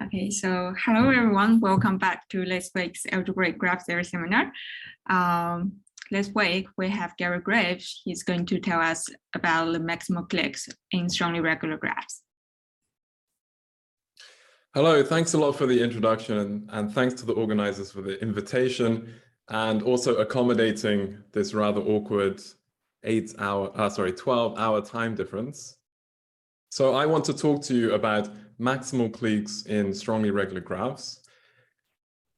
Okay, so hello everyone, welcome back to this week's algebraic graph theory seminar. This week we have Gary Greaves. He's going to tell us about the maximal cliques in strongly regular graphs. Hello, thanks a lot for the introduction and thanks to the organizers for the invitation and also accommodating this rather awkward 12-hour time difference. So I want to talk to you about maximal cliques in strongly regular graphs.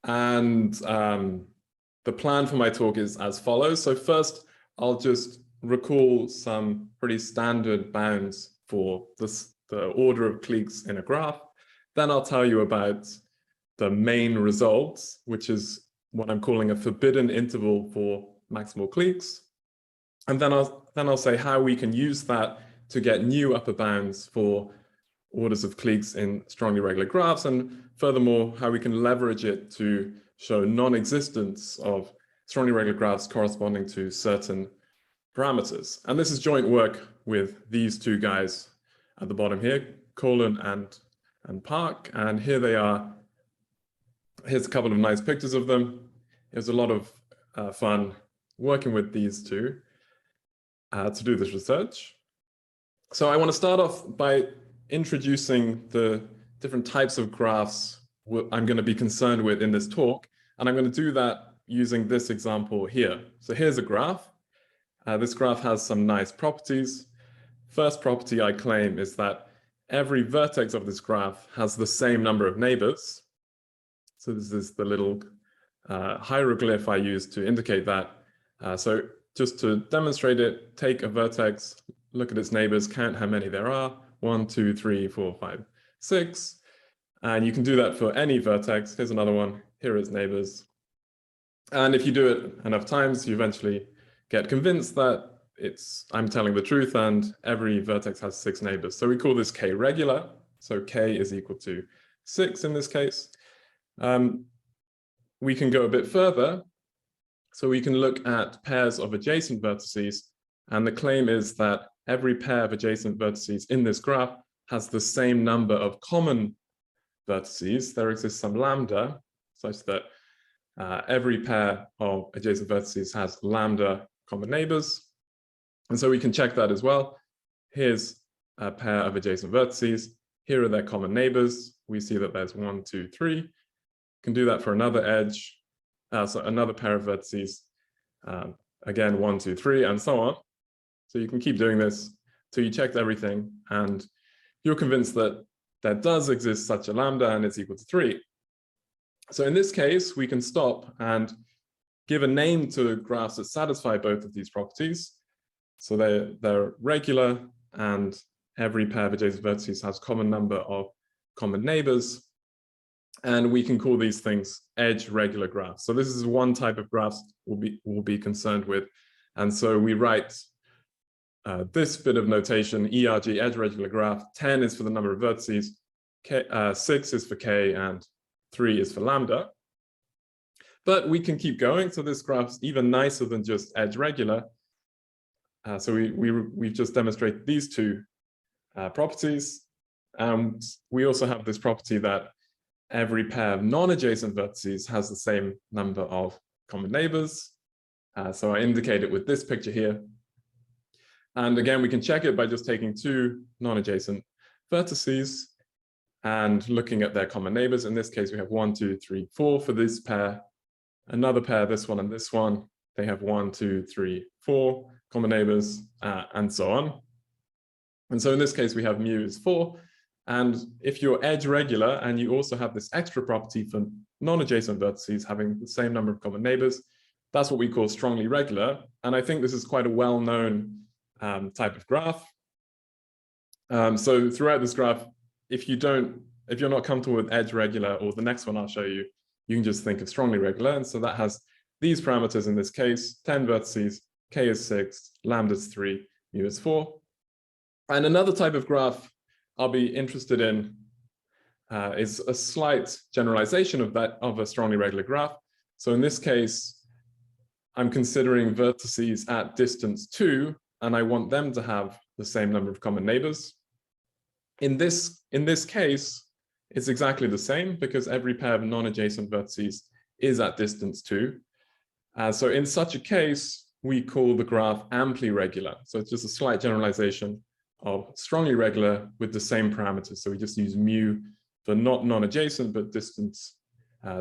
And the plan for my talk is as follows. So first, I'll just recall some pretty standard bounds for the order of cliques in a graph. Then I'll tell you about the main results, which is what I'm calling a forbidden interval for maximal cliques. And then I'll say how we can use that to get new upper bounds for orders of cliques in strongly regular graphs, and furthermore, how we can leverage it to show non-existence of strongly regular graphs corresponding to certain parameters. And this is joint work with these two guys at the bottom here, Koolen and Park, and here they are. Here's a couple of nice pictures of them. It was a lot of fun working with these two to do this research. So I want to start off by introducing the different types of graphs I'm going to be concerned with in this talk. And I'm going to do that using this example here. So here's a graph. This graph has some nice properties. First property I claim is that every vertex of this graph has the same number of neighbors. So this is the little hieroglyph I use to indicate that. So just to demonstrate it, take a vertex, look at its neighbors, count how many there are. 1, 2, 3, 4, 5, 6. And you can do that for any vertex. Here's another one. Here are its neighbors. And if you do it enough times, you eventually get convinced that I'm telling the truth and every vertex has 6 neighbors. So we call this K regular. So K is equal to 6 in this case. We can go a bit further. So we can look at pairs of adjacent vertices. And the claim is that every pair of adjacent vertices in this graph has the same number of common vertices. There exists some lambda such that every pair of adjacent vertices has lambda common neighbors. And so we can check that as well. Here's a pair of adjacent vertices. Here are their common neighbors. We see that there's 1, 2, 3. Can do that for another edge, so another pair of vertices. Again, 1, 2, 3, and so on. So you can keep doing this till you checked everything and you're convinced that there does exist such a lambda and it's equal to 3. So in this case, we can stop and give a name to graphs that satisfy both of these properties. So they're regular and every pair of adjacent vertices has common number of common neighbors. And we can call these things edge regular graphs. So this is one type of graphs we'll be concerned with. And so we write this bit of notation, ERG, edge regular graph. 10 is for the number of vertices, 6 is for K, and 3 is for lambda. But we can keep going. So this graph's even nicer than just edge regular. So we've just demonstrated these two properties. We also have this property that every pair of non-adjacent vertices has the same number of common neighbors. So I indicate it with this picture here. And again, we can check it by just taking 2 non-adjacent vertices and looking at their common neighbors. In this case, we have 1, 2, 3, 4 for this pair. Another pair, this one and this one, they have 1, 2, 3, 4 common neighbors, and so on. And so in this case, we have mu is 4. And if you're edge regular and you also have this extra property for non-adjacent vertices having the same number of common neighbors, that's what we call strongly regular. And I think this is quite a well-known type of graph. So throughout this graph, if you're not comfortable with edge regular or the next one I'll show you, you can just think of strongly regular. And so that has these parameters in this case, 10 vertices, K is 6, lambda is 3, mu is 4. And another type of graph I'll be interested in is a slight generalization of a strongly regular graph. So in this case, I'm considering vertices at distance 2, and I want them to have the same number of common neighbors. In this case, it's exactly the same because every pair of non-adjacent vertices is at distance 2. So in such a case, we call the graph amply regular. So it's just a slight generalization of strongly regular with the same parameters. So we just use mu for not non-adjacent, but distance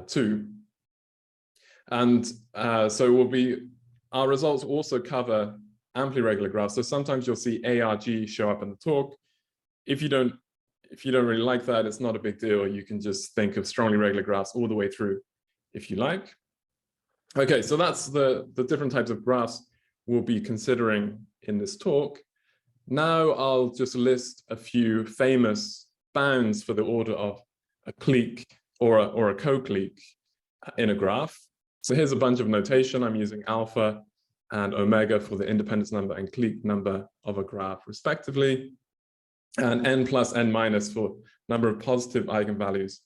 2. And so our results also cover amply regular graphs. So sometimes you'll see ARG show up in the talk. If you don't really like that, it's not a big deal. You can just think of strongly regular graphs all the way through if you like. Okay, so that's the different types of graphs we'll be considering in this talk. Now I'll just list a few famous bounds for the order of a clique or a co-clique in a graph. So here's a bunch of notation. I'm using alpha and omega for the independence number and clique number of a graph respectively, and n plus n minus for number of positive eigenvalues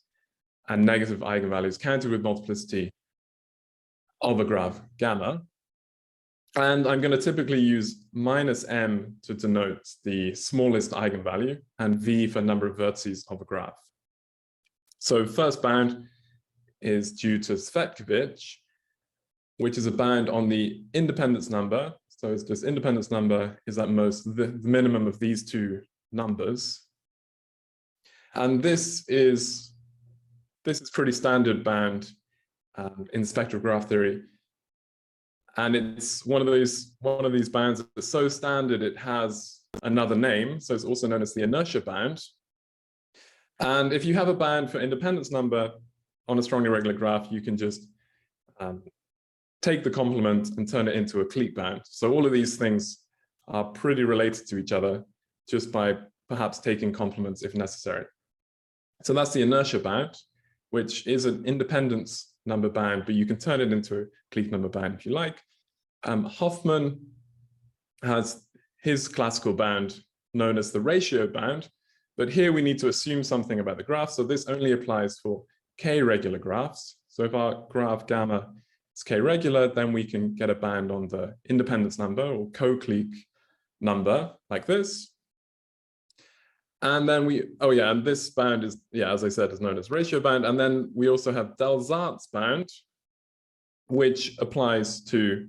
and negative eigenvalues counted with multiplicity of a graph gamma. And I'm going to typically use minus m to denote the smallest eigenvalue and v for number of vertices of a graph. So first bound is due to Cvetkovic, which is a bound on the independence number. So it's just independence number is at most the minimum of these two numbers. And this is pretty standard bound in spectral graph theory. And it's one of these bounds that is so standard it has another name. So it's also known as the inertia bound. And if you have a bound for independence number on a strongly regular graph, you can just take the complement and turn it into a clique bound. So all of these things are pretty related to each other just by perhaps taking complements if necessary. So that's the inertia bound, which is an independence number bound, but you can turn it into a clique number bound if you like. Hoffman has his classical bound known as the ratio bound, but here we need to assume something about the graph. So this only applies for k regular graphs. So if our graph gamma is k regular, then we can get a bound on the independence number or co-clique number like this. And then and this bound is, as I said, is known as ratio bound. And then we also have Delsart's bound, which applies to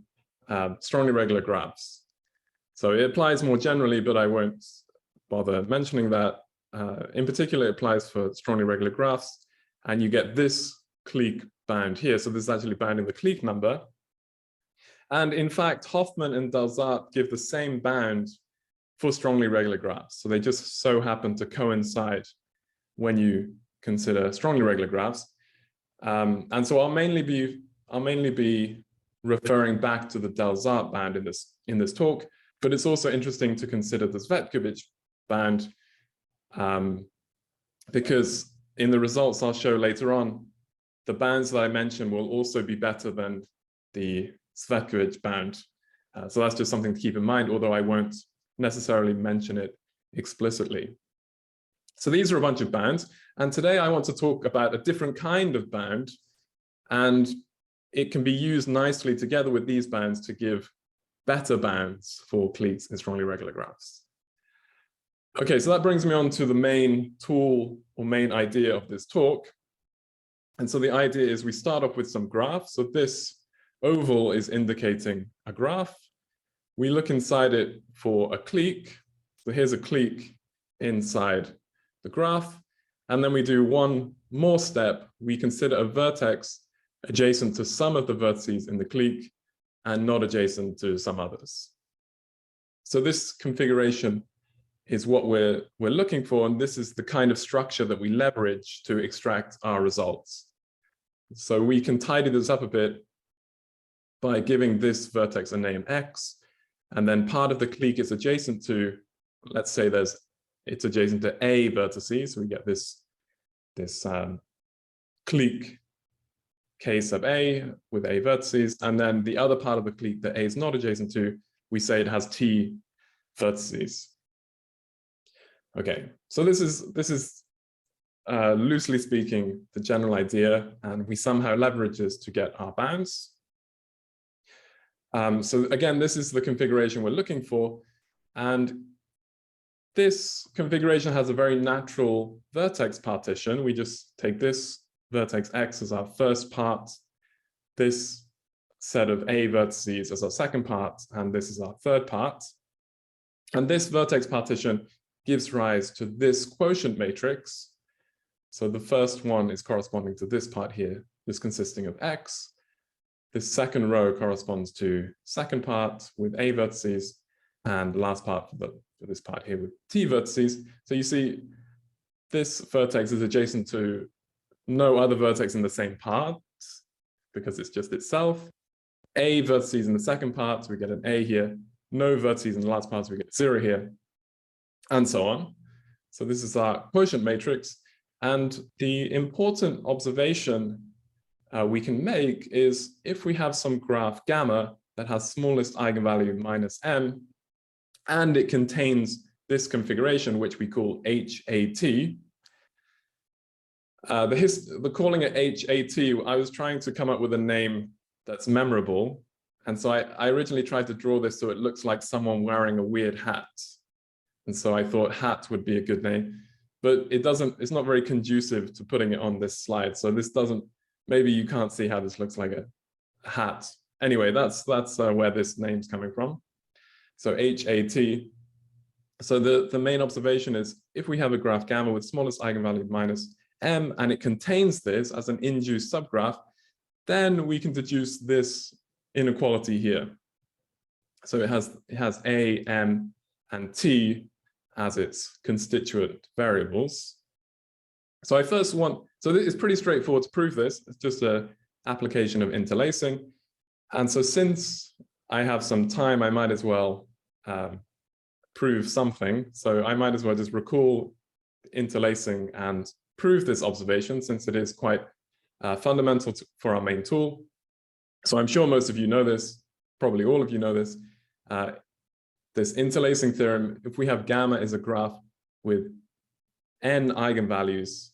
strongly regular graphs. So it applies more generally, but I won't bother mentioning that. In particular, it applies for strongly regular graphs, and you get this clique bound here. So this is actually bounding the clique number. And in fact, Hoffman and Delsart give the same bound for strongly regular graphs. So they just so happen to coincide when you consider strongly regular graphs. And so I'll mainly be referring back to the Delsart bound in this talk, but it's also interesting to consider the Cvetkovic bound because in the results I'll show later on, the bounds that I mentioned will also be better than the Cvetkovic bound. So that's just something to keep in mind, although I won't necessarily mention it explicitly. So these are a bunch of bounds, and today I want to talk about a different kind of bound, and it can be used nicely together with these bounds to give better bounds for cliques in strongly regular graphs. Okay, so that brings me on to the main tool or main idea of this talk. And so the idea is we start off with some graphs. So this oval is indicating a graph. We look inside it for a clique. So here's a clique inside the graph. And then we do one more step. We consider a vertex adjacent to some of the vertices in the clique and not adjacent to some others. So this configuration is what we're looking for. And this is the kind of structure that we leverage to extract our results. So we can tidy this up a bit by giving this vertex a name X. And then part of the clique is adjacent to, let's say it's adjacent to A vertices. So we get this clique K sub A with A vertices. And then the other part of the clique that A is not adjacent to, we say it has T vertices. Okay, so this is loosely speaking the general idea, and we somehow leverage this to get our bounds. So again, this is the configuration we're looking for. And this configuration has a very natural vertex partition. We just take this vertex X as our first part, this set of A vertices as our second part, and this is our third part. And this vertex partition gives rise to this quotient matrix. So the first one is corresponding to this part here, this consisting of X. This second row corresponds to second part with A vertices, and the last part for this part here with T vertices. So you see this vertex is adjacent to no other vertex in the same part because it's just itself. A vertices in the second part, so we get an A here. No vertices in the last part, so we get 0 here, and so on. So this is our quotient matrix. And the important observation we can make is if we have some graph gamma that has smallest eigenvalue minus m, and it contains this configuration, which we call HAT. The calling it HAT, I was trying to come up with a name that's memorable. And so I originally tried to draw this so it looks like someone wearing a weird hat. And so I thought hat would be a good name, but it's not very conducive to putting it on this slide. So this doesn't, maybe you can't see how this looks like a hat. Anyway, that's where this name's coming from. So HAT. So the main observation is if we have a graph gamma with smallest eigenvalue minus m, and it contains this as an induced subgraph, then we can deduce this inequality here. So it has A, M, and T as its constituent variables. So so it's pretty straightforward to prove this. It's just an application of interlacing. And so since I have some time, I might as well prove something. So I might as well just recall interlacing and prove this observation, since it is quite fundamental for our main tool. So I'm sure most of you know this, probably all of you know this. This interlacing theorem, if we have gamma is a graph with n eigenvalues,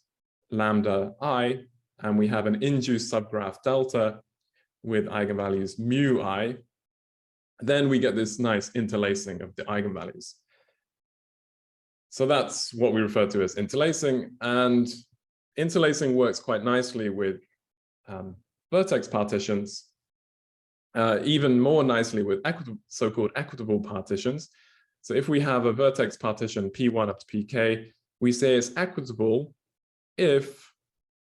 lambda I, and we have an induced subgraph delta with eigenvalues mu I, then we get this nice interlacing of the eigenvalues. So that's what we refer to as interlacing, and interlacing works quite nicely with vertex partitions, even more nicely with so-called equitable partitions. So if we have a vertex partition P1 up to Pk, we say it's equitable if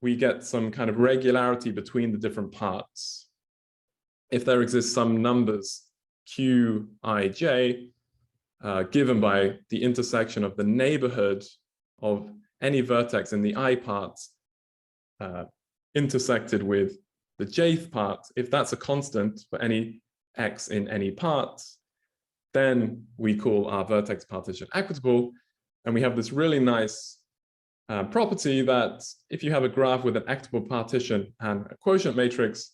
we get some kind of regularity between the different parts. If there exists some numbers Qij given by the intersection of the neighborhood of any vertex in the I part intersected with the jth part, if that's a constant for any x in any part, then we call our vertex partition equitable. And we have this really nice property that if you have a graph with an equitable partition and a quotient matrix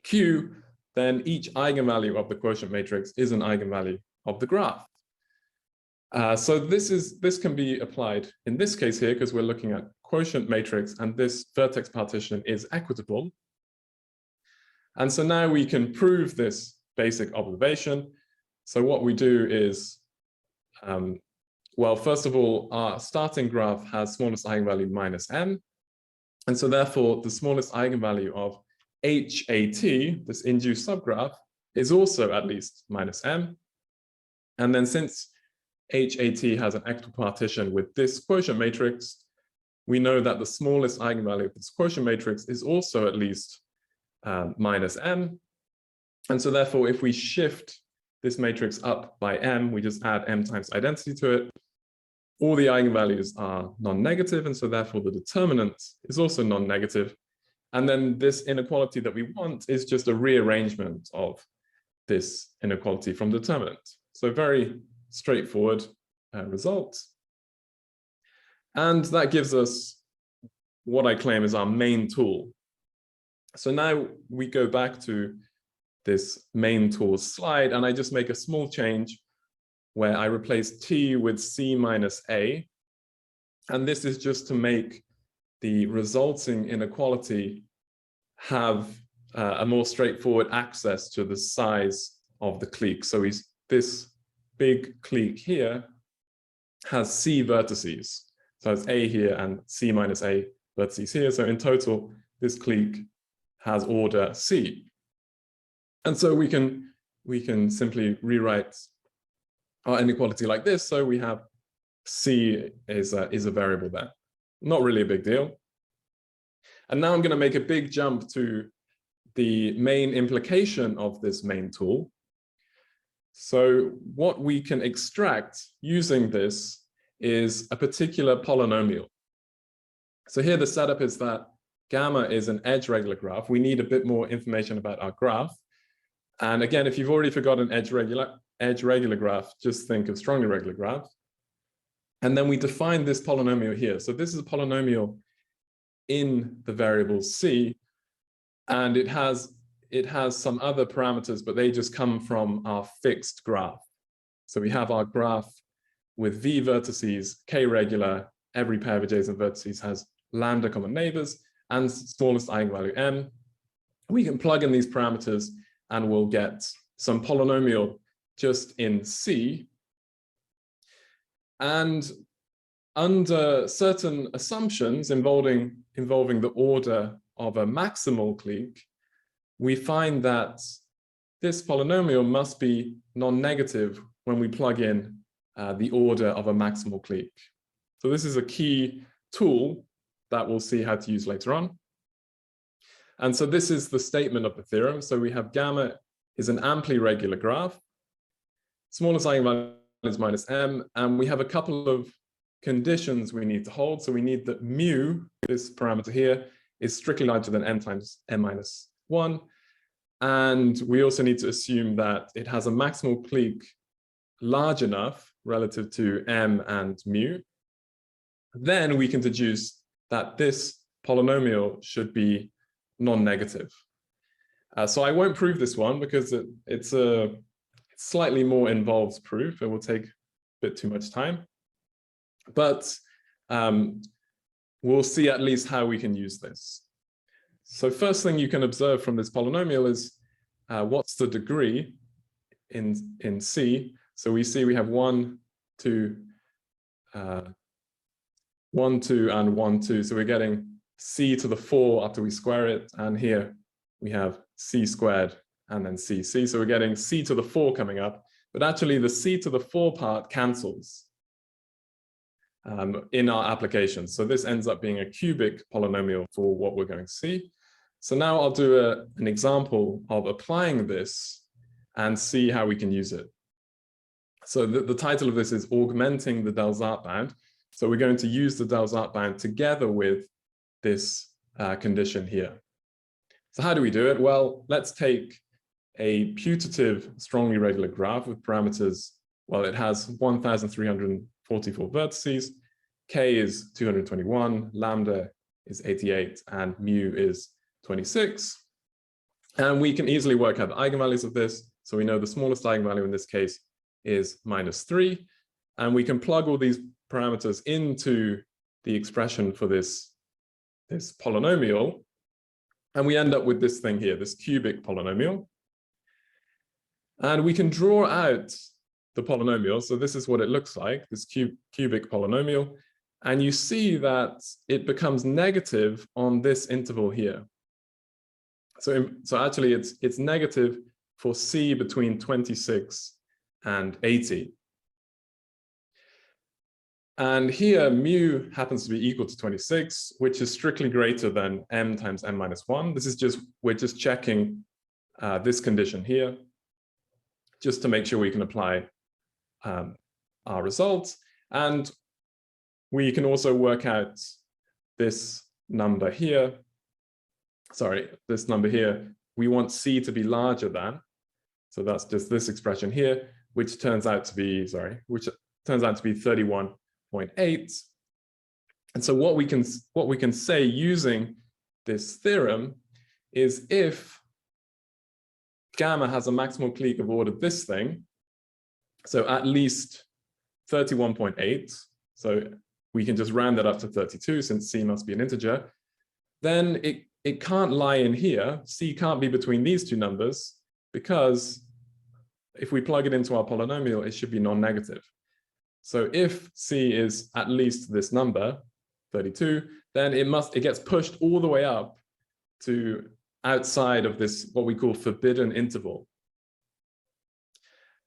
Q, then each eigenvalue of the quotient matrix is an eigenvalue of the graph. So this can be applied in this case here, because we're looking at quotient matrix and this vertex partition is equitable. And so now we can prove this basic observation. So what we do is, well, first of all, our starting graph has smallest eigenvalue minus m. And so therefore, the smallest eigenvalue of HAT, this induced subgraph, is also at least minus m. And then since HAT has an equitable partition with this quotient matrix, we know that the smallest eigenvalue of this quotient matrix is also at least minus m. And so therefore, if we shift this matrix up by m, we just add m times identity to it, all the eigenvalues are non-negative, and so therefore the determinant is also non-negative. And then this inequality that we want is just a rearrangement of this inequality from determinant. So very straightforward result. And that gives us what I claim is our main tool. So now we go back to this main tools slide, and I just make a small change where I replace T with C minus A. And this is just to make the resulting inequality have a more straightforward access to the size of the clique. So this big clique here has C vertices. So it's A here and C minus A vertices here. So in total, this clique has order C. And so we can simply rewrite our inequality like this. So we have C is a variable there. Not really a big deal. And now I'm going to make a big jump to the main implication of this main tool. So what we can extract using this is a particular polynomial. So here the setup is that gamma is an edge regular graph. We need a bit more information about our graph. And again, if you've already forgotten edge regular graph, just think of strongly regular graph. And then we define this polynomial here. So this is a polynomial in the variable C, and it has some other parameters, but they just come from our fixed graph. So we have our graph with V vertices, K regular, every pair of adjacent vertices has lambda common neighbors, and smallest eigenvalue M. We can plug in these parameters and we'll get some polynomial just in C. And under certain assumptions involving the order of a maximal clique, we find that this polynomial must be non-negative when we plug in the order of a maximal clique. So this is a key tool that we'll see how to use later on. And so this is the statement of the theorem. So we have gamma is an amply regular graph. Smallest eigenvalue is minus M, and we have a couple of conditions we need to hold. So we need that mu, this parameter here, is strictly larger than n times n minus 1. And we also need to assume that it has a maximal clique large enough relative to m and mu. Then we can deduce that this polynomial should be non-negative. So I won't prove this one because it's a slightly more involved proof. It will take a bit too much time. But we'll see at least how we can use this. So first thing you can observe from this polynomial is what's the degree in C. So we see we have 1, 2, 1, 2, and 1, 2. So we're getting C to the 4 after we square it. And here we have C squared and then C. So we're getting C to the 4 coming up. But actually the C to the 4 part cancels in our application. So this ends up being a cubic polynomial for what we're going to see. So now I'll do an example of applying this and see how we can use it. So the title of this is Augmenting the Del-Zart bound. So we're going to use the Del-Zart bound together with this condition here. So how do we do it? Well, let's take a putative strongly regular graph with parameters. Well, it has 1,344 vertices, K is 221, lambda is 88, and mu is 26. And we can easily work out the eigenvalues of this. So we know the smallest eigenvalue in this case is -3. And we can plug all these parameters into the expression for this polynomial. And we end up with this thing here, this cubic polynomial. And we can draw out the polynomial. So this is what it looks like, this cubic polynomial. And you see that it becomes negative on this interval here. So actually it's negative for C between 26 and 80. And here mu happens to be equal to 26, which is strictly greater than m times n minus 1. This is we're just checking this condition here, just to make sure we can apply our results. And we can also work out this number here. Sorry, this number here, we want C to be larger than. So that's just this expression here, which turns out to be, 31.8. And so what we can say using this theorem is if gamma has a maximal clique of order this thing, so at least 31.8, so we can just round that up to 32 since C must be an integer, then it can't lie in here. C can't be between these two numbers because if we plug it into our polynomial, it should be non-negative. So if C is at least this number, 32, then it gets pushed all the way up to outside of this, what we call forbidden interval.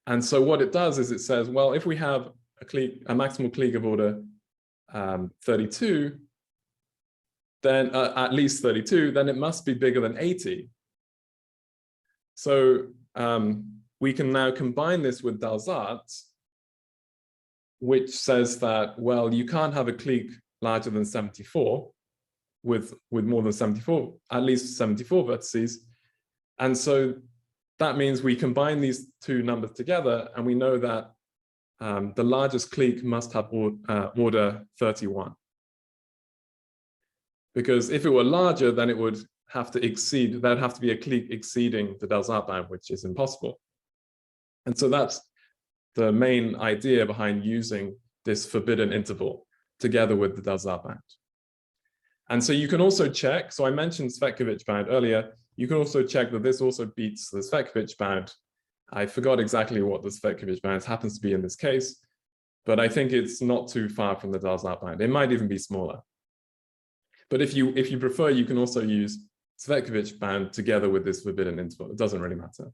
And so what it does is it says, well, if we have a maximal clique of order 32, then at least 32, then it must be bigger than 80. So we can now combine this with Dalzart, which says that, well, you can't have a clique larger than 74 with more than 74, at least 74 vertices. And so that means we combine these two numbers together, and we know that the largest clique must have order 31. Because if it were larger, then it would have to exceed, there'd have to be a clique exceeding the Dalzart band, which is impossible. And so that's the main idea behind using this forbidden interval together with the Dalzart band. And so you can also check, so I mentioned Cvetkovic bound earlier, you can also check that this also beats the Cvetkovic bound. I forgot exactly what the Cvetkovic bound happens to be in this case, but I think it's not too far from the Dalzart bound. It might even be smaller. But if you prefer, you can also use Cvetkovic bound together with this forbidden interval. It doesn't really matter.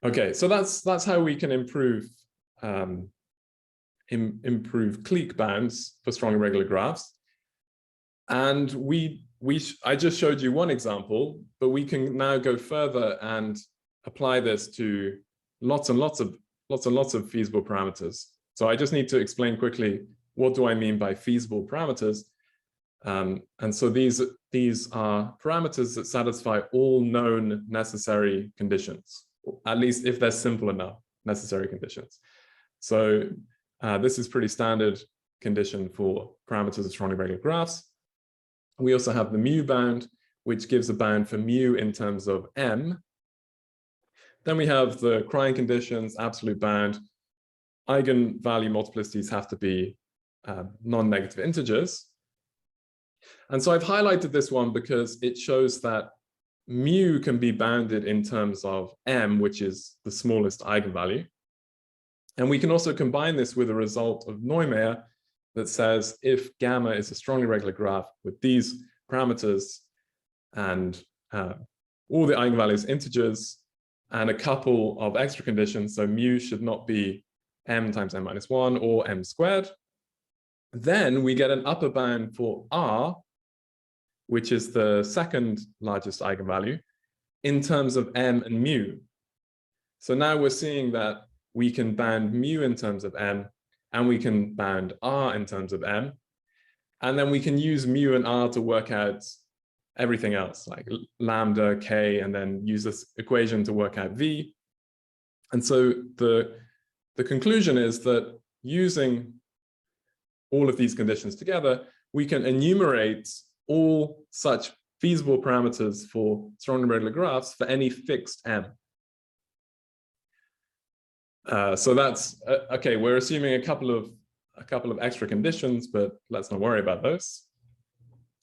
Okay, so that's how we can improve clique bounds for strong irregular graphs. And I just showed you one example, but we can now go further and apply this to lots and lots of feasible parameters. So I just need to explain quickly, what do I mean by feasible parameters? And so these are parameters that satisfy all known necessary conditions, at least if they're simple enough necessary conditions. So this is pretty standard condition for parameters of strong irregular graphs. We also have the mu bound, which gives a bound for mu in terms of m. Then we have the Krein conditions, absolute bound. Eigenvalue multiplicities have to be non-negative integers. And so I've highlighted this one because it shows that mu can be bounded in terms of m, which is the smallest eigenvalue. And we can also combine this with a result of Neumeier that says if gamma is a strongly regular graph with these parameters and all the eigenvalues integers and a couple of extra conditions, so mu should not be m times n minus 1 or m squared, then we get an upper bound for r, which is the second largest eigenvalue, in terms of m and mu. So now we're seeing that we can bound mu in terms of m, and we can bound r in terms of m. And then we can use mu and r to work out everything else, like lambda, k, and then use this equation to work out v. And so the conclusion is that using all of these conditions together, we can enumerate all such feasible parameters for strong irregular graphs for any fixed m. So that's okay. We're assuming a couple of extra conditions, but let's not worry about those.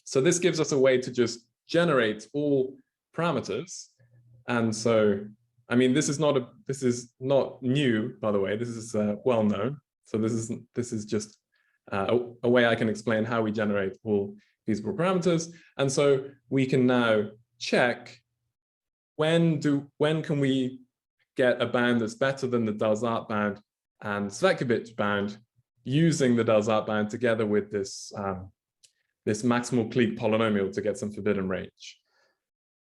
So this gives us a way to just generate all parameters. And so, I mean, this is not new, by the way. This is well known. So this is just a way I can explain how we generate all feasible parameters. And so we can now check when can we get a bound that's better than the Dalzart bound and Cvetkovic bound using the Dalzart bound together with this this maximal clique polynomial to get some forbidden range.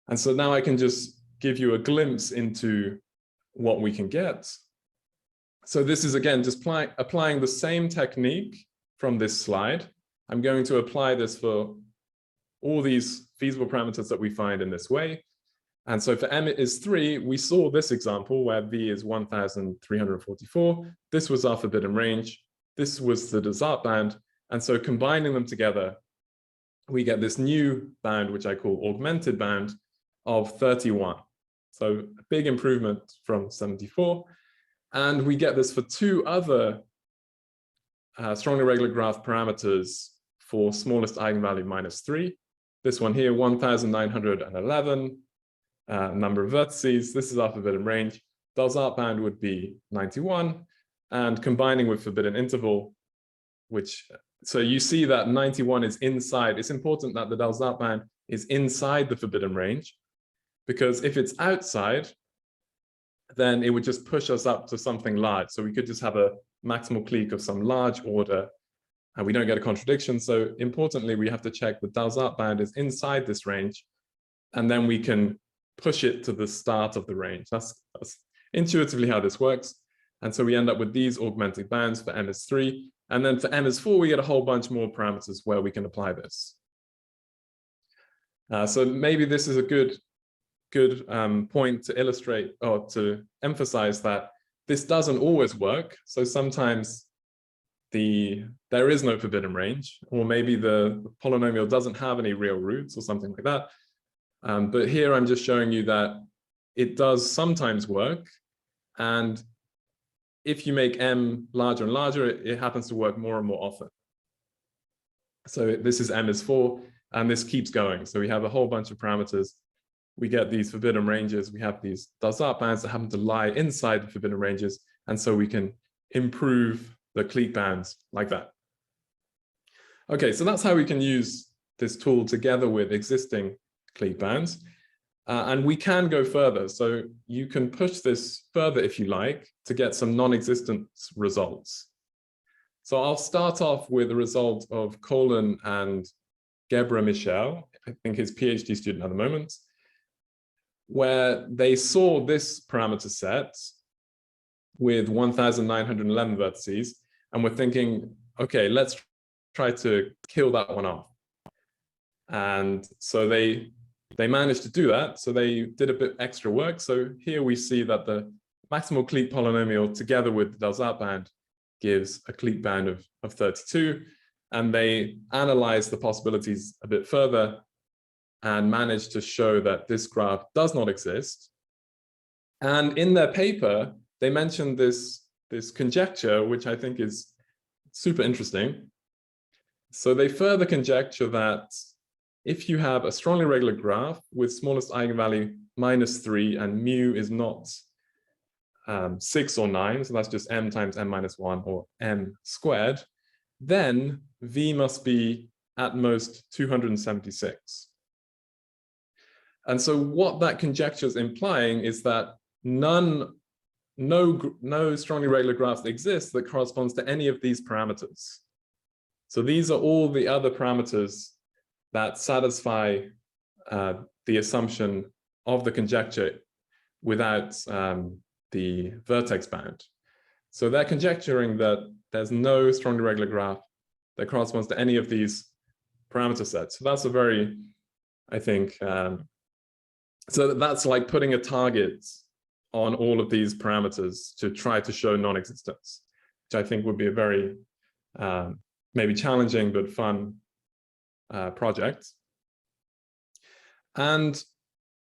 And so now I can just give you a glimpse into what we can get. So this is again just applying the same technique from this slide. I'm going to apply this for all these feasible parameters that we find in this way. And so for m is 3, we saw this example where v is 1,344. This was our forbidden range. This was the Dalzart bound. And so combining them together, we get this new bound, which I call augmented bound, of 31. So a big improvement from 74. And we get this for two other strongly regular graph parameters for smallest eigenvalue -3. This one here, 1,911. Number of vertices. This is our forbidden range. Dalzart bound would be 91. and combining with forbidden interval, so you see that 91 is inside. It's important that the Dalzart band is inside the forbidden range, because if it's outside, then it would just push us up to something large. So we could just have a maximal clique of some large order, and we don't get a contradiction. So importantly, we have to check the Dalzart band is inside this range, and then we can push it to the start of the range. That's intuitively how this works. And so we end up with these augmenting bands for M is 3. And then for M is 4, we get a whole bunch more parameters where we can apply this. So maybe this is a good point to illustrate or to emphasize that this doesn't always work. So sometimes there is no forbidden range, or maybe the polynomial doesn't have any real roots or something like that. But here I'm just showing you that it does sometimes work. And if you make M larger and larger, it happens to work more and more often. So this is M is 4, and this keeps going. So we have a whole bunch of parameters. We get these forbidden ranges. We have these Dalzart bands that happen to lie inside the forbidden ranges. And so we can improve the clique bands like that. Okay, so that's how we can use this tool together with existing clique bands. And we can go further. So you can push this further if you like to get some non-existent results. So I'll start off with a result of Koolen and Gebra Michel, I think his PhD student at the moment, where they saw this parameter set with 1,911 vertices, and we're thinking, okay, let's try to kill that one off. And so they managed to do that. So they did a bit extra work. So here we see that the maximal clique polynomial together with the Dalzart band gives a clique band of 32. And they analyzed the possibilities a bit further and managed to show that this graph does not exist. And in their paper, they mentioned this conjecture, which I think is super interesting. So they further conjecture that if you have a strongly regular graph with smallest eigenvalue -3 and mu is not 6 or 9, so that's just m times m minus 1 or m squared, then V must be at most 276. And so what that conjecture is implying is that no strongly regular graphs exist that corresponds to any of these parameters. So these are all the other parameters that satisfy the assumption of the conjecture without the vertex bound. So they're conjecturing that there's no strongly regular graph that corresponds to any of these parameter sets. So that's a very, I think, so that's like putting a target on all of these parameters to try to show non-existence, which I think would be a very maybe challenging but fun project. And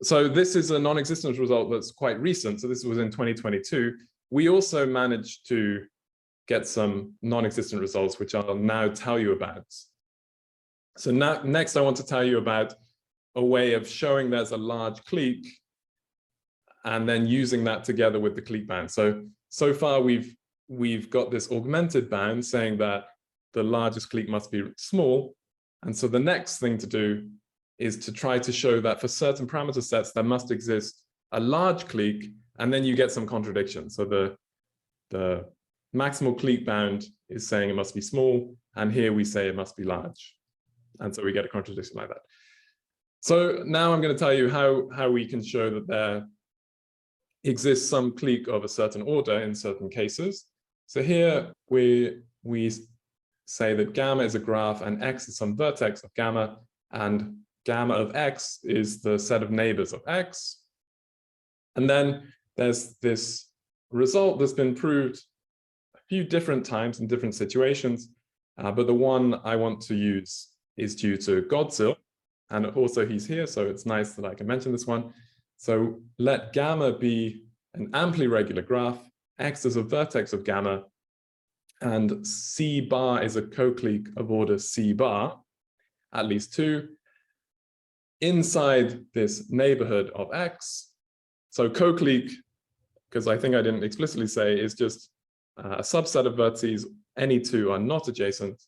so this is a non-existence result that's quite recent. So this was in 2022. We also managed to get some non-existent results, which I'll now tell you about. So now, next I want to tell you about a way of showing there's a large clique and then using that together with the clique band. So far we've got this augmented band saying that the largest clique must be small. And so the next thing to do is to try to show that for certain parameter sets, there must exist a large clique, and then you get some contradiction. So the maximal clique bound is saying it must be small, and here we say it must be large. And so we get a contradiction like that. So now I'm going to tell you how we can show that there exists some clique of a certain order in certain cases. So here we say that gamma is a graph and x is some vertex of gamma, and gamma of x is the set of neighbors of x. And then there's this result that's been proved a few different times in different situations, but the one I want to use is due to Godzil, and also he's here, so it's nice that I can mention this one. So let gamma be an amply regular graph, x is a vertex of gamma, and C bar is a co-clique of order C bar, at least 2, inside this neighborhood of x. So co-clique, because I think I didn't explicitly say, is just a subset of vertices, any two are not adjacent,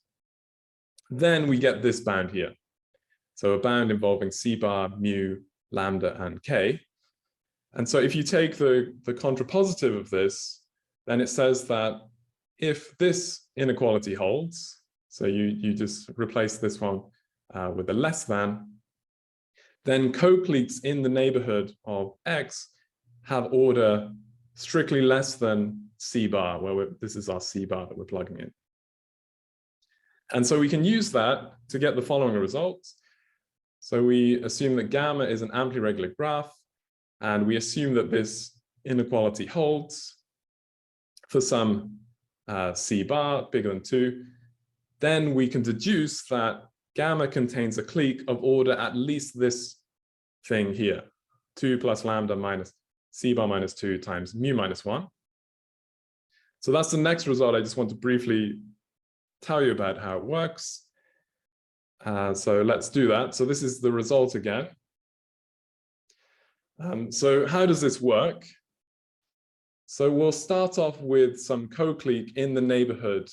then we get this bound here. So a bound involving C bar, mu, lambda, and K. And so if you take the contrapositive of this, then it says that if this inequality holds, so you just replace this one with a less than, then co-cliques in the neighborhood of X have order strictly less than C bar, where this is our C bar that we're plugging in. And so we can use that to get the following results. So we assume that gamma is an amply regular graph, and we assume that this inequality holds for some C bar bigger than 2. Then we can deduce that gamma contains a clique of order at least this thing here, 2 plus lambda minus C bar minus 2 times mu minus 1. So that's the next result. I just want to briefly tell you about how it works. So let's do that. So this is the result again. So how does this work? So we'll start off with some co-clique in the neighborhood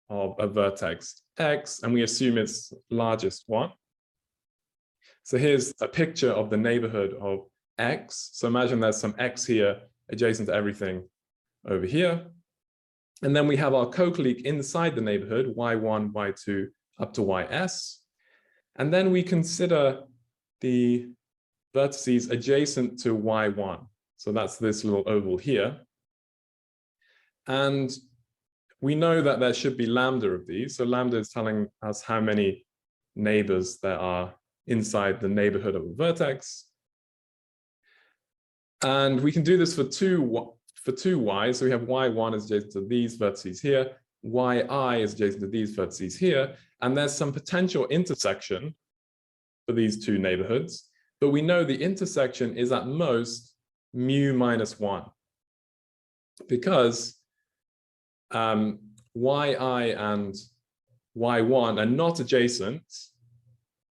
of a vertex X, and we assume it's largest one. So here's a picture of the neighborhood of X. So imagine there's some X here adjacent to everything over here. And then we have our co-clique inside the neighborhood, Y1, Y2, up to YS. And then we consider the vertices adjacent to Y1. So that's this little oval here. And we know that there should be lambda of these. So lambda is telling us how many neighbors there are inside the neighborhood of a vertex. And we can do this for two y's. So we have y1 is adjacent to these vertices here, yi is adjacent to these vertices here, and there's some potential intersection for these two neighborhoods, but we know the intersection is at most mu minus 1, because yi and y1 are not adjacent.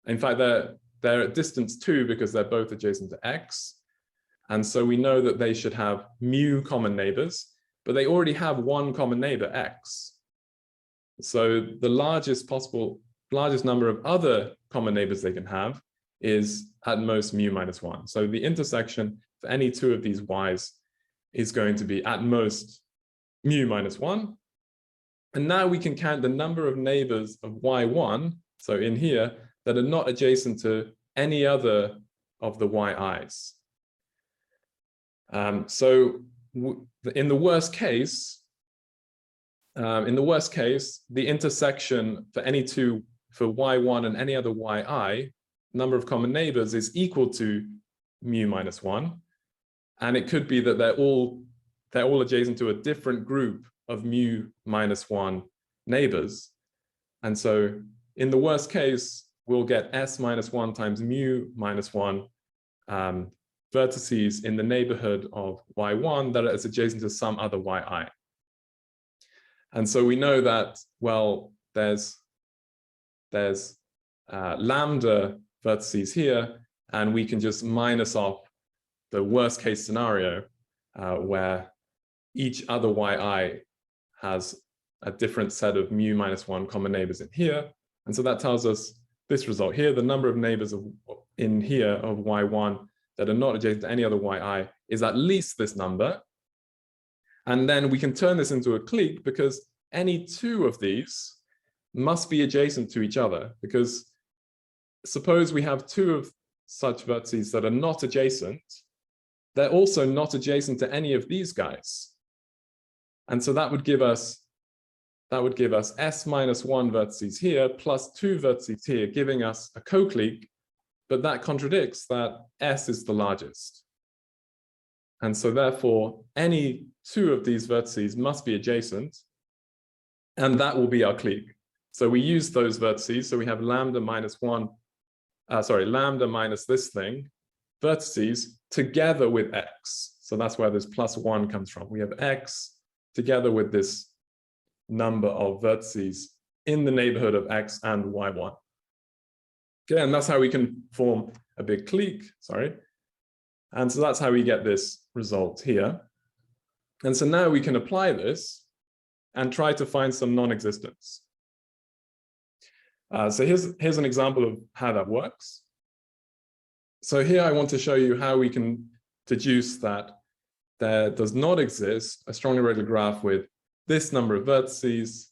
In fact, they're at distance 2 because they're both adjacent to x. And so we know that they should have mu common neighbors, but they already have one common neighbor, x. So the largest number of other common neighbors they can have is at most mu minus 1. So the intersection for any two of these y's is going to be at most mu minus 1. And now we can count the number of neighbors of y1, so in here, that are not adjacent to any other of the yi's. So in the worst case, the intersection for any two, for y1 and any other yi, number of common neighbors is equal to mu minus 1. And it could be that they're all adjacent to a different group of mu minus 1 neighbors. And so in the worst case, we'll get s minus 1 times mu minus 1 vertices in the neighborhood of y1 that is adjacent to some other yi. And so we know that, well, there's lambda vertices here, and we can just minus off the worst case scenario where each other yi has a different set of mu minus 1 common neighbors in here. And so that tells us this result here, the number of neighbors in here of y1 that are not adjacent to any other yi is at least this number. And then we can turn this into a clique because any two of these must be adjacent to each other, because suppose we have two of such vertices that are not adjacent, they're also not adjacent to any of these guys. And so that would give us s minus 1 vertices here plus 2 vertices here, giving us a co-clique, but that contradicts that s is the largest. And so therefore, any two of these vertices must be adjacent, and that will be our clique. So we use those vertices, so we have lambda minus this thing, vertices together with x. So that's where this plus 1 comes from. We have x together with this number of vertices in the neighborhood of x and y1. Okay, and that's how we can form a big clique, And so that's how we get this result here. And so now we can apply this and try to find some non-existence. So here's an example of how that works. So here I want to show you how we can deduce that there does not exist a strongly regular graph with this number of vertices,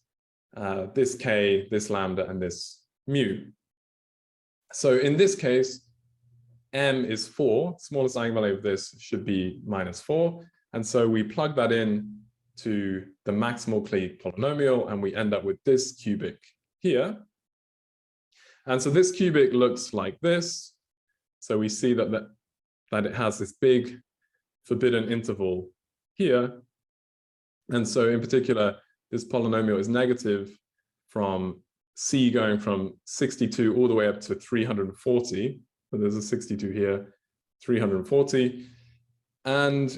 this k, this lambda, and this mu. So in this case, m is 4. Smallest eigenvalue of this should be -4. And so we plug that in to the maximal clique polynomial, and we end up with this cubic here. And so this cubic looks like this. So we see that it has this big forbidden interval here. And so in particular, this polynomial is negative from c going from 62 all the way up to 340. So there's a 62 here, 340. And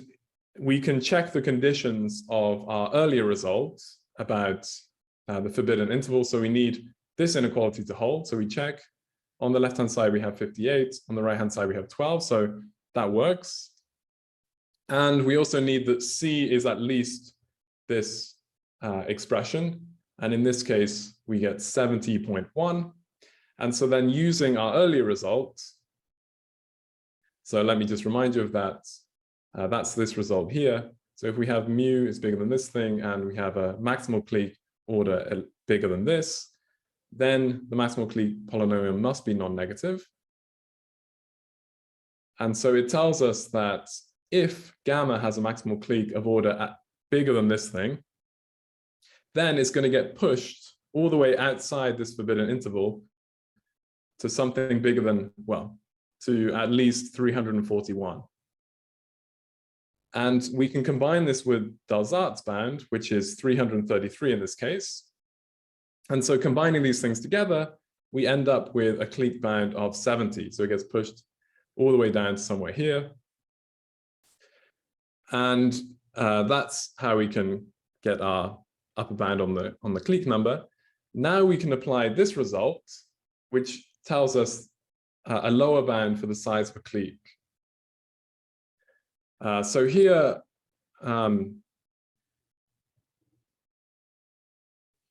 we can check the conditions of our earlier results about the forbidden interval. So we need this inequality to hold. So we check. On the left-hand side, we have 58. On the right-hand side, we have 12. So that works. And we also need that c is at least this expression. And in this case, we get 70.1. And so then using our earlier results, so let me just remind you of that. That's this result here. So if we have mu is bigger than this thing, and we have a maximal clique order bigger than this, then the maximal clique polynomial must be non-negative. And so it tells us that if gamma has a maximal clique of order bigger than this thing, then it's going to get pushed all the way outside this forbidden interval to something bigger than, well, to at least 341. And we can combine this with Dalzart's bound, which is 333 in this case. And so combining these things together, we end up with a clique bound of 70. So it gets pushed all the way down to somewhere here. And that's how we can get our upper bound on the clique number. Now we can apply this result, which tells us a lower bound for the size of a clique. So here,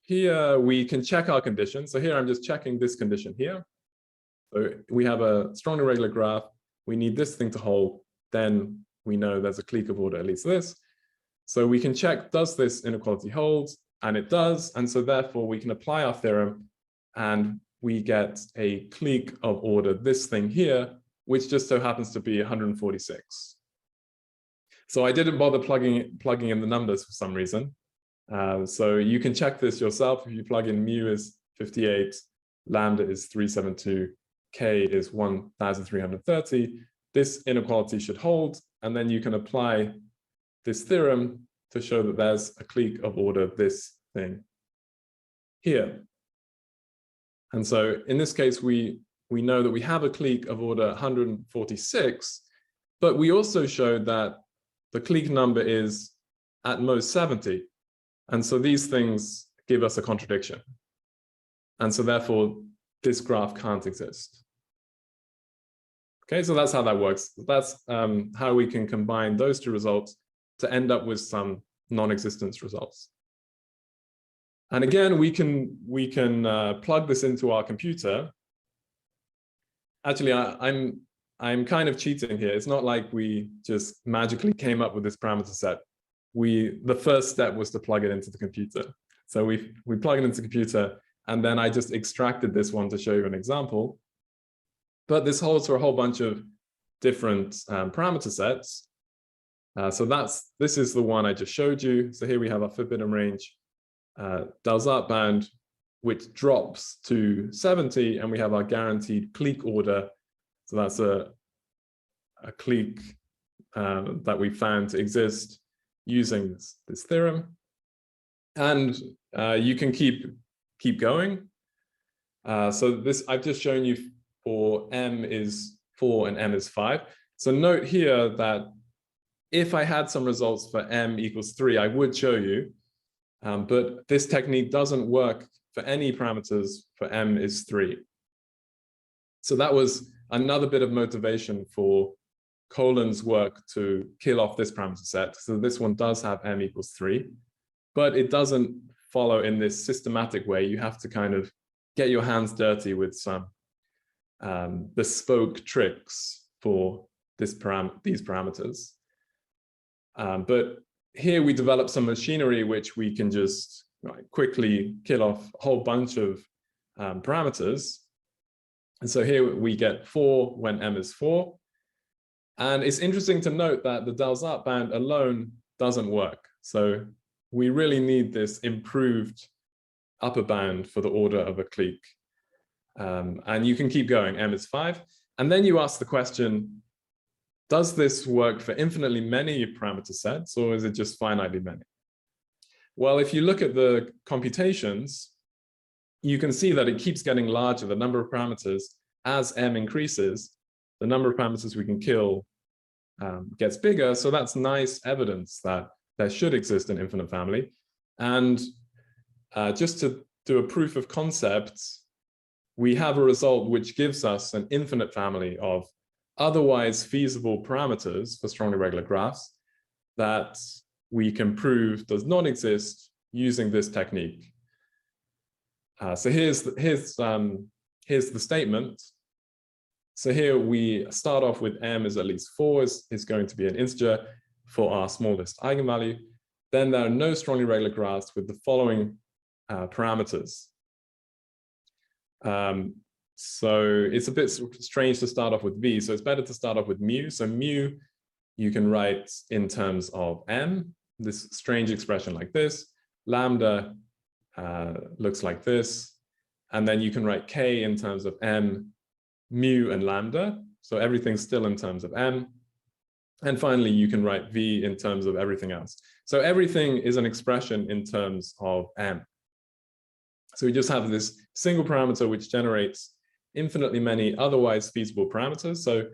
here we can check our conditions. So here I'm just checking this condition here. So we have a strongly regular graph. We need this thing to hold. Then we know there's a clique of order at least this. So we can check, does this inequality hold? And it does. And so therefore we can apply our theorem and we get a clique of order this thing here, which just so happens to be 146. So I didn't bother plugging in the numbers for some reason. So you can check this yourself. If you plug in mu is 58, lambda is 372, k is 1330. This inequality should hold, and then you can apply this theorem to show that there's a clique of order this thing here. And so in this case, we know that we have a clique of order 146, but we also showed that the clique number is at most 70. And so these things give us a contradiction. And so therefore, this graph can't exist. Okay, so that's how that works. That's how we can combine those two results to end up with some non-existence results. And again, we can plug this into our computer. Actually, I'm kind of cheating here. It's not like we just magically came up with this parameter set. The first step was to plug it into the computer. So we plug it into the computer, and then I just extracted this one to show you an example. But this holds for a whole bunch of different parameter sets. So this is the one I just showed you. So here we have our forbidden range Dalzart bound, which drops to 70, and we have our guaranteed clique order. So that's a clique that we found to exist using this theorem. And you can keep going. So this I've just shown you for m is 4 and m is 5. So note here that if I had some results for m equals 3, I would show you. But this technique doesn't work for any parameters for m is 3. So that was another bit of motivation for Koolen's work to kill off this parameter set. So this one does have m equals 3. but it doesn't follow in this systematic way. You have to kind of get your hands dirty with some bespoke tricks for these parameters. But here we develop some machinery which we can just quickly kill off a whole bunch of parameters. And so here we get 4 when m is 4. And it's interesting to note that the Dalzart band alone doesn't work. So we really need this improved upper bound for the order of a clique. And you can keep going, m is 5. And then you ask the question, does this work for infinitely many parameter sets, or is it just finitely many? Well, if you look at the computations, you can see that it keeps getting larger. The number of parameters, as m increases, the number of parameters we can kill gets bigger. So that's nice evidence that there should exist an infinite family. And just to do a proof of concept, we have a result which gives us an infinite family of otherwise feasible parameters for strongly regular graphs that we can prove does not exist using this technique. So here's the statement. So here we start off with m is at least 4 is going to be an integer for our smallest eigenvalue. Then there are no strongly regular graphs with the following parameters. So it's a bit strange to start off with v, so it's better to start off with mu. So mu you can write in terms of m, this strange expression like this. Lambda looks like this. And then you can write k in terms of m, mu, and lambda. So everything's still in terms of m. And finally, you can write v in terms of everything else. So everything is an expression in terms of m. So we just have this single parameter which generates infinitely many otherwise feasible parameters. So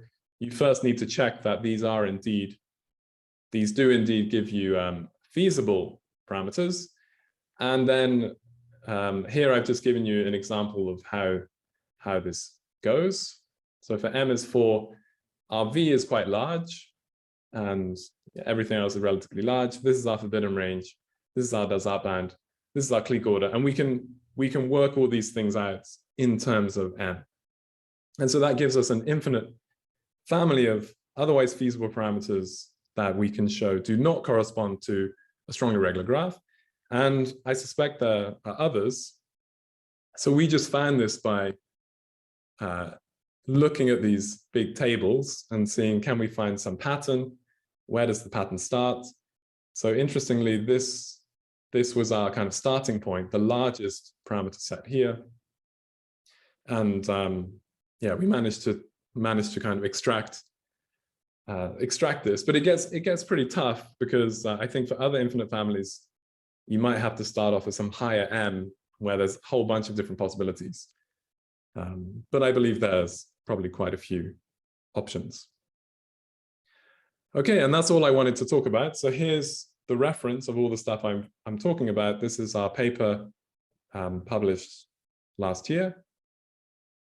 you first need to check that these do indeed give you feasible parameters. And then here I've just given you an example of how this goes. So for m is 4, our v is quite large, and everything else is relatively large. This is our forbidden range. This is our Dalzart band. This is our clique order, and we can work all these things out in terms of m. And so that gives us an infinite family of otherwise feasible parameters that we can show do not correspond to a strongly regular graph. And I suspect there are others. So we just found this by looking at these big tables and seeing, can we find some pattern? Where does the pattern start? So interestingly, this was our kind of starting point, the largest parameter set here. And yeah, we managed to kind of extract this, but it gets pretty tough because I think for other infinite families, you might have to start off with some higher m where there's a whole bunch of different possibilities. But I believe there's probably quite a few options. Okay, and that's all I wanted to talk about. So here's the reference of all the stuff I'm talking about. This is our paper published last year.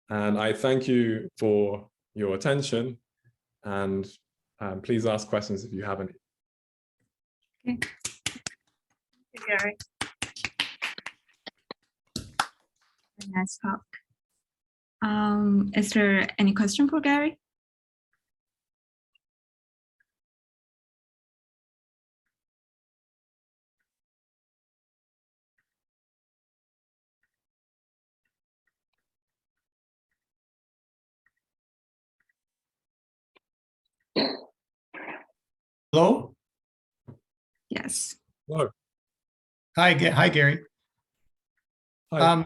And I thank you for your attention, and please ask questions if you have any. Okay. Gary. Nice talk. Is there any question for Gary? Hello? Yes. Hello. Hi, Gary. Hi.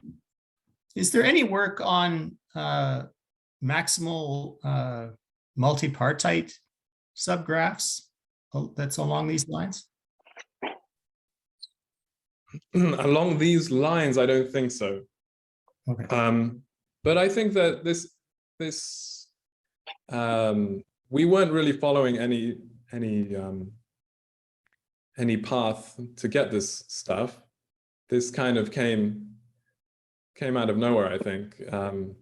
Is there any work on maximal multipartite subgraphs that's along these lines? Along these lines, I don't think so. Okay. But I think that we weren't really following any path to get this stuff. This kind of came out of nowhere, I think, to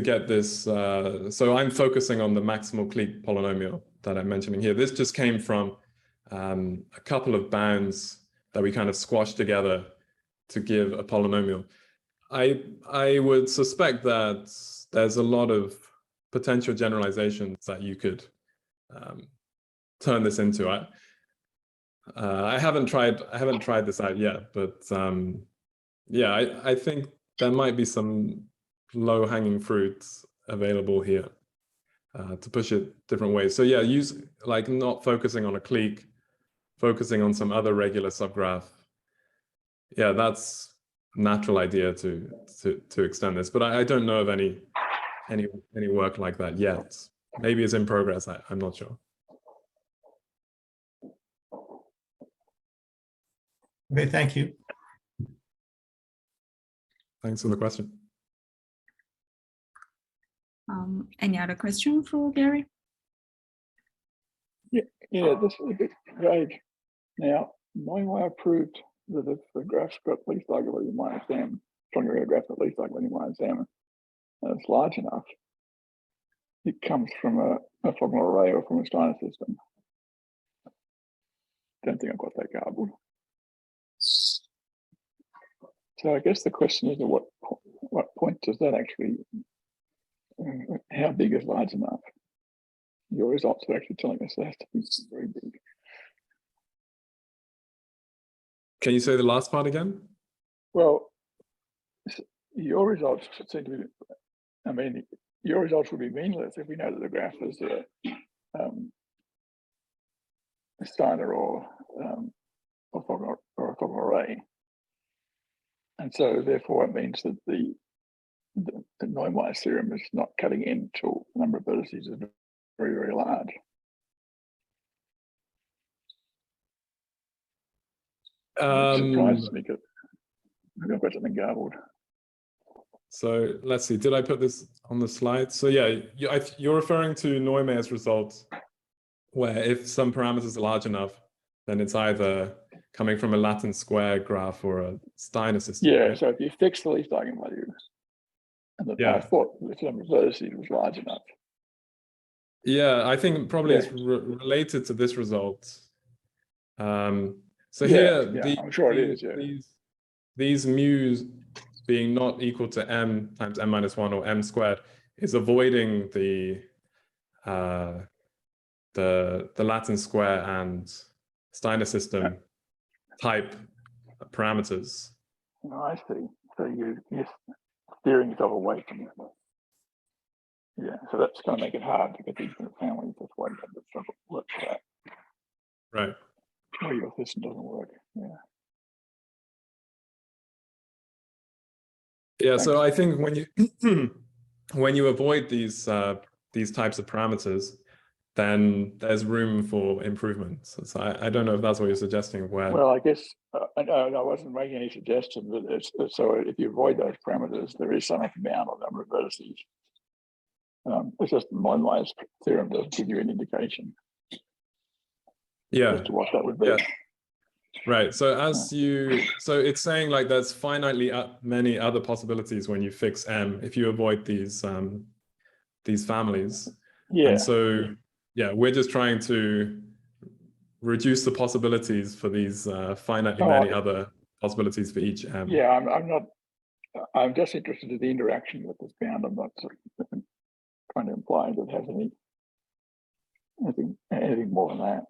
get this. So I'm focusing on the maximal clique polynomial that I'm mentioning here. This just came from a couple of bounds that we kind of squash together to give a polynomial. I would suspect that there's a lot of potential generalizations that you could turn this into. I haven't tried this out yet, but yeah, I think there might be some low-hanging fruits available here to push it different ways. So yeah, use like not focusing on a clique, focusing on some other regular subgraph. Yeah, that's a natural idea to extend this, but I don't know of any work like that yet. Maybe it's in progress. I'm not sure. Okay, thank you. Thanks for the question. Any other question for Gary? Yeah, this is a bit vague. Now, knowing why I proved that if the graph's got least arguably minus m, from your graph at least arguably minus m, and it's large enough, it comes from a orthogonal array or from a Steiner system. Don't think I've got that garbled. So I guess the question is, at what point does that actually, how big is large enough? Your results are actually telling us it has to be very big. Can you say the last part again? Well, your results seem to be, I mean, your results would be meaningless if we know that the graph is a Steiner or orthogonal array. And so therefore it means that the Neumayer theorem is not cutting in until the number of vertices is very, very large. It surprises me because maybe I've got something garbled. So let's see, did I put this on the slide? So yeah, you're referring to Neumeyer's result, where if some parameters are large enough, then it's either coming from a Latin square graph or a Steiner system. Yeah, right? so if you fix the least eigenvalue, and I thought the number of vertices was large enough. Yeah, I think probably it's related to this result. So here, I'm sure it is. Yeah. These mu's being not equal to m times m minus 1 or m squared is avoiding the Latin square and Steiner system type parameters. Oh, I see. So you're steering yourself away from it. Yeah, so that's going to make it hard to get the infinite families. That's why you have to struggle to work for that. Right. Or your system doesn't work. Yeah. Yeah. So I think when you when you avoid these types of parameters, then there's room for improvement. So I don't know if that's what you're suggesting. Well, I guess I wasn't making any suggestion, but it's so if you avoid those parameters, there is some upper bound on the number of vertices. It's just Neumeyer's theorem doesn't give you an indication. Yeah. As to what that would be. Yeah. Right. So so it's saying like there's finitely many other possibilities when you fix m if you avoid these families. Yeah. And so yeah, we're just trying to reduce the possibilities for these finitely many other possibilities for each m. Yeah, I'm not. I'm just interested in the interaction with this bound. I'm not trying to imply that it has anything more than that.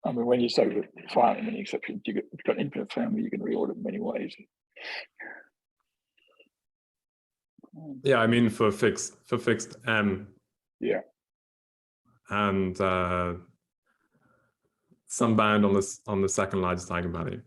I mean, when you say that finitely many exceptions, you've got infinite family, you can reorder in many ways. Yeah, I mean for fixed m. Yeah. And some bound on the second largest eigenvalue.